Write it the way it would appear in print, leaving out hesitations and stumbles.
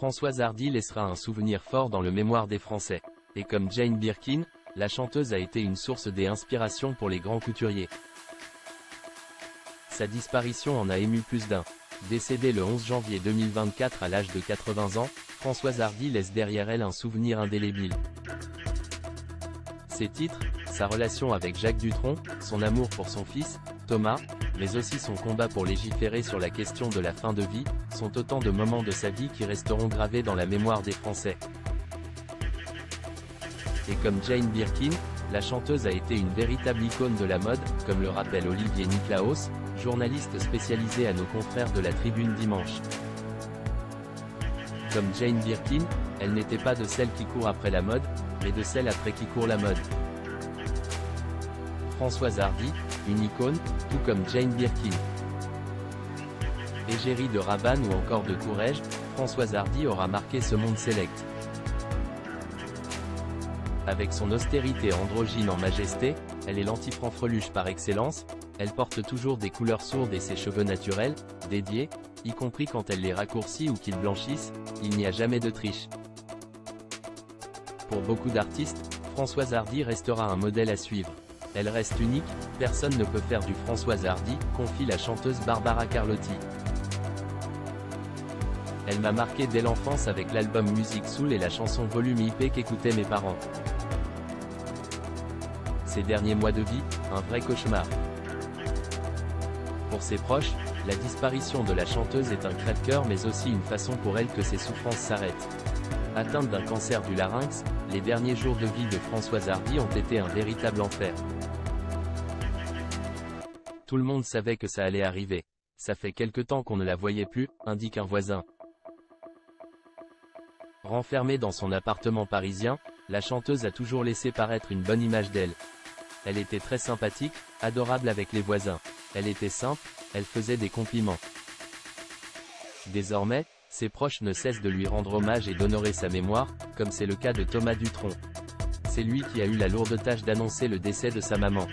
Françoise Hardy laissera un souvenir fort dans le mémoire des Français. Et comme Jane Birkin, la chanteuse a été une source d'inspiration pour les grands couturiers. Sa disparition en a ému plus d'un. Décédée le 11 janvier 2024 à l'âge de 80 ans, Françoise Hardy laisse derrière elle un souvenir indélébile. Ses titres, sa relation avec Jacques Dutronc, son amour pour son fils, Thomas, mais aussi son combat pour légiférer sur la question de la fin de vie, sont autant de moments de sa vie qui resteront gravés dans la mémoire des Français. Et comme Jane Birkin, la chanteuse a été une véritable icône de la mode, comme le rappelle Olivier Niklaus, journaliste spécialisé à nos confrères de la Tribune Dimanche. Comme Jane Birkin, elle n'était pas de celles qui courent après la mode, mais de celles après qui court la mode. Françoise Hardy, une icône, tout comme Jane Birkin. Égérie de Rabanne ou encore de Courrèges, Françoise Hardy aura marqué ce monde sélect. Avec son austérité androgyne en majesté, elle est l'anti-franfreluche par excellence, elle porte toujours des couleurs sourdes et ses cheveux naturels, dédiés, y compris quand elle les raccourcit ou qu'ils blanchissent, il n'y a jamais de triche. Pour beaucoup d'artistes, Françoise Hardy restera un modèle à suivre. Elle reste unique, personne ne peut faire du Françoise Hardy, confie la chanteuse Barbara Carlotti. Elle m'a marqué dès l'enfance avec l'album Musique Soul et la chanson Volume IP qu'écoutaient mes parents. Ces derniers mois de vie, un vrai cauchemar. Pour ses proches, la disparition de la chanteuse est un crève-cœur mais aussi une façon pour elle que ses souffrances s'arrêtent. Atteinte d'un cancer du larynx, les derniers jours de vie de Françoise Hardy ont été un véritable enfer. Tout le monde savait que ça allait arriver. Ça fait quelque temps qu'on ne la voyait plus, indique un voisin. Renfermée dans son appartement parisien, la chanteuse a toujours laissé paraître une bonne image d'elle. Elle était très sympathique, adorable avec les voisins. Elle était simple, elle faisait des compliments. Désormais, ses proches ne cessent de lui rendre hommage et d'honorer sa mémoire, comme c'est le cas de Thomas Dutronc. C'est lui qui a eu la lourde tâche d'annoncer le décès de sa maman.